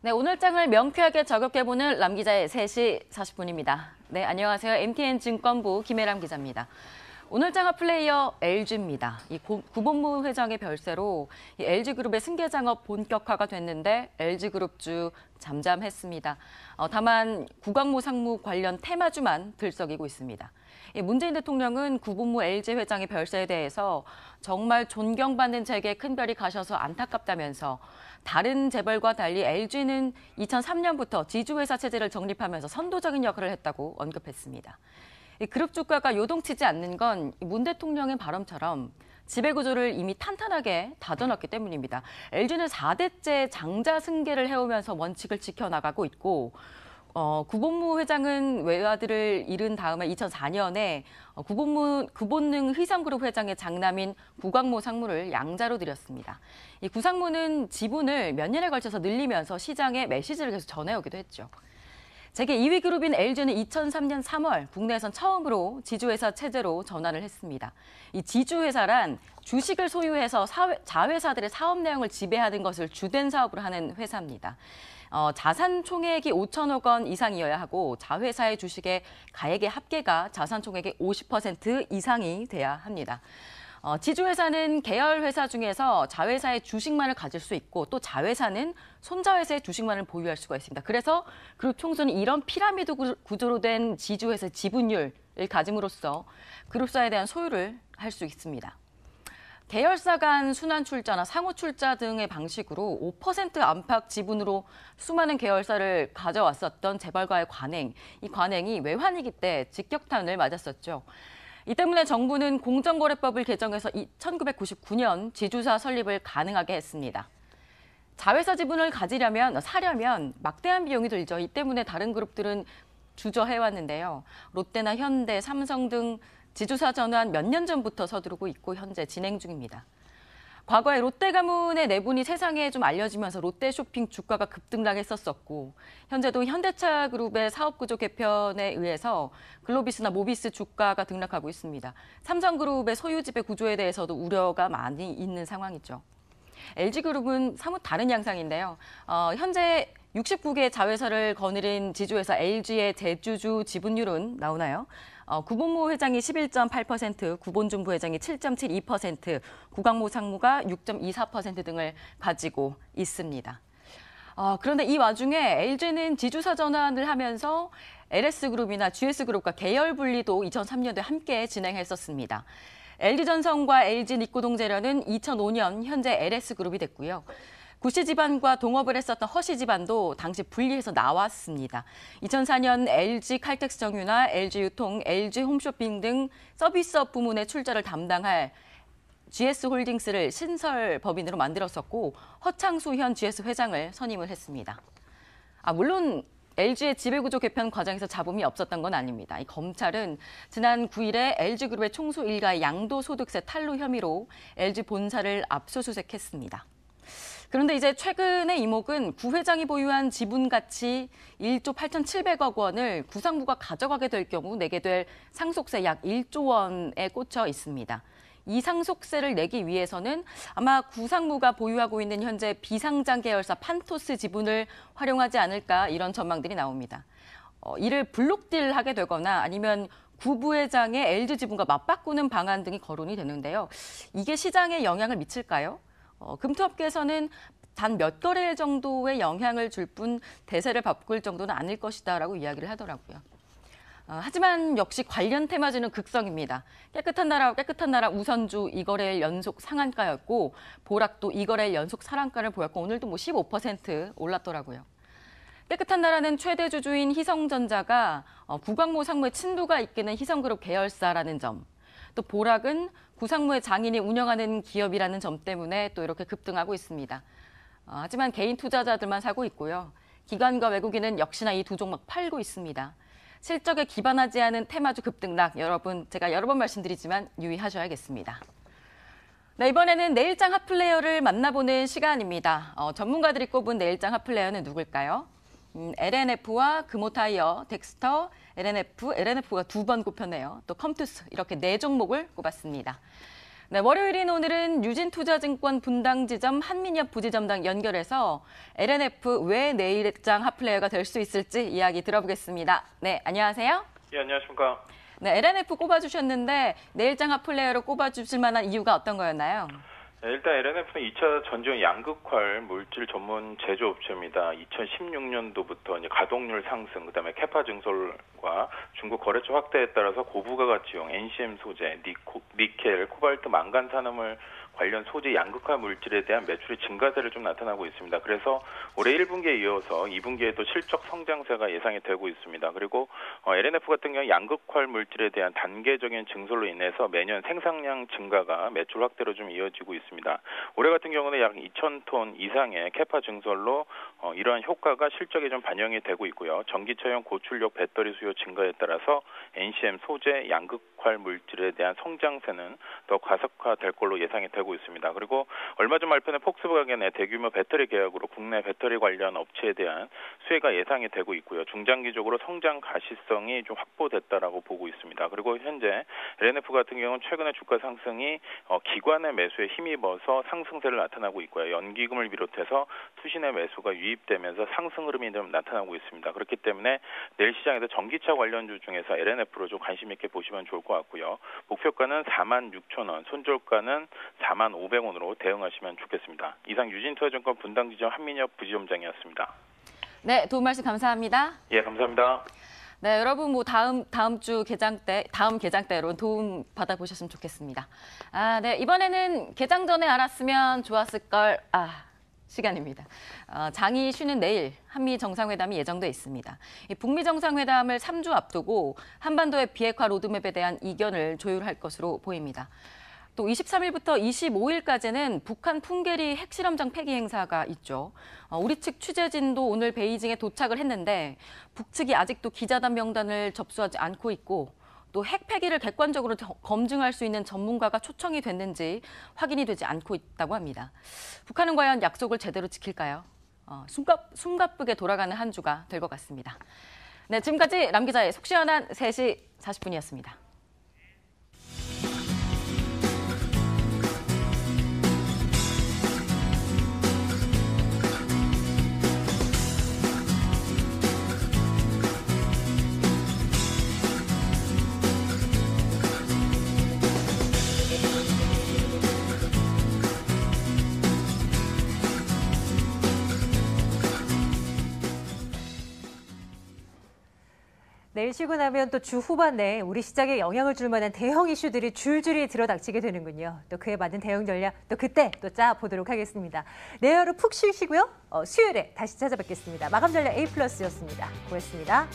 네, 오늘 장을 명쾌하게 저격해보는 람 기자의 3시 40분입니다. 네, 안녕하세요. MTN증권부 김혜람 기자입니다. 오늘 장화 플레이어 LG입니다. 이 구본무 회장의 별세로 이 LG그룹의 승계 장업 본격화가 됐는데 LG그룹주 잠잠했습니다. 다만 구광모 상무 관련 테마주만 들썩이고 있습니다. 문재인 대통령은 구본무 LG 회장의 별세에 대해서 정말 존경받는 재계에 큰 별이 가셔서 안타깝다면서 다른 재벌과 달리 LG는 2003년부터 지주회사 체제를 정립하면서 선도적인 역할을 했다고 언급했습니다. 그룹 주가가 요동치지 않는 건 문 대통령의 발언처럼 지배구조를 이미 탄탄하게 다져놨기 때문입니다. LG는 4대째 장자 승계를 해오면서 원칙을 지켜나가고 있고 구본무 회장은 외아들을 잃은 다음에 2004년에 구본능 휘성그룹 회장의 장남인 구광모 상무를 양자로 들였습니다. 이 구상무는 지분을 몇 년에 걸쳐서 늘리면서 시장에 메시지를 계속 전해오기도 했죠. 재계 2위 그룹인 LG는 2003년 3월 국내에선 처음으로 지주회사 체제로 전환을 했습니다. 이 지주회사란 주식을 소유해서 자회사들의 사업 내용을 지배하는 것을 주된 사업으로 하는 회사입니다. 자산 총액이 5천억 원 이상이어야 하고 자회사의 주식의 가액의 합계가 자산 총액의 50% 이상이 돼야 합니다. 지주회사는 계열회사 중에서 자회사의 주식만을 가질 수 있고 또 자회사는 손자회사의 주식만을 보유할 수가 있습니다. 그래서 그룹 총수는 이런 피라미드 구조로 된 지주회사의 지분율을 가짐으로써 그룹사에 대한 소유를 할 수 있습니다. 계열사 간 순환 출자나 상호 출자 등의 방식으로 5% 안팎 지분으로 수많은 계열사를 가져왔었던 재벌과의 관행, 이 관행이 외환위기 때 직격탄을 맞았었죠. 이 때문에 정부는 공정거래법을 개정해서 1999년 지주사 설립을 가능하게 했습니다. 자회사 지분을 사려면 막대한 비용이 들죠. 이 때문에 다른 그룹들은 주저해왔는데요. 롯데나 현대, 삼성 등 지주사 전환 몇 년 전부터 서두르고 있고 현재 진행 중입니다. 과거에 롯데 가문의 내분이 세상에 좀 알려지면서 롯데 쇼핑 주가가 급등락했었고 현재도 현대차 그룹의 사업구조 개편에 의해서 글로비스나 모비스 주가가 등락하고 있습니다. 삼성그룹의 소유지배 구조에 대해서도 우려가 많이 있는 상황이죠. LG그룹은 사뭇 다른 양상인데요. 현재 69개 자회사를 거느린 지주회사 LG의 대주주 지분율은 나오나요? 구본모 회장이 11.8%, 구본준 부회장이 7.72%, 구광모 상무가 6.24% 등을 가지고 있습니다. 그런데 이 와중에 LG는 지주사 전환을 하면서 LS그룹이나 GS그룹과 계열 분리도 2003년도에 함께 진행했었습니다. LG전성과 LG닉고동재련은 2005년 현재 LS그룹이 됐고요. 구시집안과 동업을 했었던 허시집안도 당시 분리해서 나왔습니다. 2004년 LG칼텍스 정유나 LG유통, LG홈쇼핑 등 서비스업 부문의 출자를 담당할 GS홀딩스를 신설법인으로 만들었었고 허창수 현 GS 회장을 선임을 했습니다. 물론 LG의 지배구조 개편 과정에서 잡음이 없었던 건 아닙니다. 이 검찰은 지난 9일에 LG그룹의 총수 일가의 양도소득세 탈루 혐의로 LG 본사를 압수수색했습니다. 그런데 이제 최근의 이목은 구 회장이 보유한 지분 가치 1조 8,700억 원을 구상부가 가져가게 될 경우 내게 될 상속세 약 1조 원에 꽂혀 있습니다. 이 상속세를 내기 위해서는 아마 구상무가 보유하고 있는 현재 비상장 계열사 판토스 지분을 활용하지 않을까 이런 전망들이 나옵니다. 이를 블록딜하게 되거나 아니면 구 부회장의 LG 지분과 맞바꾸는 방안 등이 거론이 되는데요. 이게 시장에 영향을 미칠까요? 금투업계에서는 단 몇 거래 정도의 영향을 줄 뿐 대세를 바꿀 정도는 아닐 것이다라고 이야기를 하더라고요. 하지만 역시 관련 테마주는 극성입니다. 깨끗한 나라 우선주 2거래일 연속 상한가였고 보락도 2거래일 연속 상한가를 보였고 오늘도 15% 올랐더라고요. 깨끗한 나라는 최대 주주인 희성전자가 구광모 상무의 친부가 이끄는 희성그룹 계열사라는 점. 또 보락은 구상무의 장인이 운영하는 기업이라는 점 때문에 또 이렇게 급등하고 있습니다. 하지만 개인 투자자들만 사고 있고요. 기관과 외국인은 역시나 이 두 종목 팔고 있습니다. 실적에 기반하지 않은 테마주 급등락, 제가 여러 번 말씀드리지만 유의하셔야겠습니다. 네, 이번에는 내일장 핫플레이어를 만나보는 시간입니다. 전문가들이 꼽은 내일장 핫플레이어는 누굴까요? LNF와 금호타이어, 덱스터, LNF가 두 번 꼽혔네요. 또 컴투스 이렇게 4종목을 꼽았습니다. 네, 월요일인 오늘은 유진투자증권 분당지점 한민협 부지점장 연결해서 LNF 왜 내일장 핫플레이어가 될 수 있을지 이야기 들어보겠습니다. 네, 안녕하세요. 예, 안녕하십니까. 네, LNF 꼽아주셨는데 내일장 핫플레이어로 꼽아주실 만한 이유가 어떤 거였나요? 네, 일단 LNF는 2차 전지용 양극활 물질 전문 제조업체입니다. 2016년도부터 이제 가동률 상승, 그다음에 캐파 증설과 중국 거래처 확대에 따라서 고부가 가치용 NCM 소재, 니켈, 코발트, 망간 산업을 관련 소재 양극화 물질에 대한 매출의 증가세를 좀 나타나고 있습니다. 그래서 올해 1분기에 이어서 2분기에도 실적 성장세가 예상이 되고 있습니다. 그리고 LNF 같은 경우 양극활 물질에 대한 단계적인 증설로 인해서 매년 생산량 증가가 매출 확대로 좀 이어지고 있습니다. 올해 같은 경우는 약 2,000톤 이상의 캐파 증설로 이러한 효과가 실적에 좀 반영이 되고 있고요. 전기차용 고출력 배터리 수요 증가에 따라서 NCM 소재 양극활 물질에 대한 성장세는 더 가속화될 걸로 예상이 되고 있습니다. 그리고 얼마 전 발표된 폭스바겐의 대규모 배터리 계약으로 국내 배터리 관련 업체에 대한 수혜가 예상이 되고 있고요. 중장기적으로 성장 가시성이 좀 확보됐다라고 보고 있습니다. 그리고 현재 LNF 같은 경우는 최근에 주가 상승이 기관의 매수에 힘입어서 상승세를 나타나고 있고요. 연기금을 비롯해서 투신의 매수가 유입되면서 상승 흐름이 좀 나타나고 있습니다. 그렇기 때문에 내일 시장에서 전기차 관련주 중에서 LNF로 좀 관심 있게 보시면 좋을 것 같고요. 목표가는 46,000원, 손절가는 45,500원으로 대응하시면 좋겠습니다. 이상 유진투자증권 분당지점 한민협 부지점장이었습니다. 네, 도움 말씀 감사합니다. 예, 감사합니다. 네, 여러분 다음 주 개장 때로 도움 받아보셨으면 좋겠습니다. 네, 이번에는 개장 전에 알았으면 좋았을 걸. 시간입니다. 장이 쉬는 내일 한미 정상회담이 예정돼 있습니다. 북미 정상회담을 3주 앞두고 한반도의 비핵화 로드맵에 대한 이견을 조율할 것으로 보입니다. 또 23일부터 25일까지는 북한 풍계리 핵실험장 폐기 행사가 있죠. 우리 측 취재진도 오늘 베이징에 도착을 했는데 북측이 아직도 기자단 명단을 접수하지 않고 있고 또 핵 폐기를 객관적으로 검증할 수 있는 전문가가 초청이 됐는지 확인이 되지 않고 있다고 합니다. 북한은 과연 약속을 제대로 지킬까요? 숨가쁘게 돌아가는 한 주가 될 것 같습니다. 네, 지금까지 람 기자의 속 시원한 3시 40분이었습니다. 내일 쉬고 나면 또 주 후반에 우리 시장에 영향을 줄 만한 대형 이슈들이 줄줄이 들어닥치게 되는군요. 또 그에 맞는 대응 전략 또 그때 또 짜보도록 하겠습니다. 내일 하루 푹 쉬시고요. 수요일에 다시 찾아뵙겠습니다. 마감 전략 A+였습니다. 고맙습니다.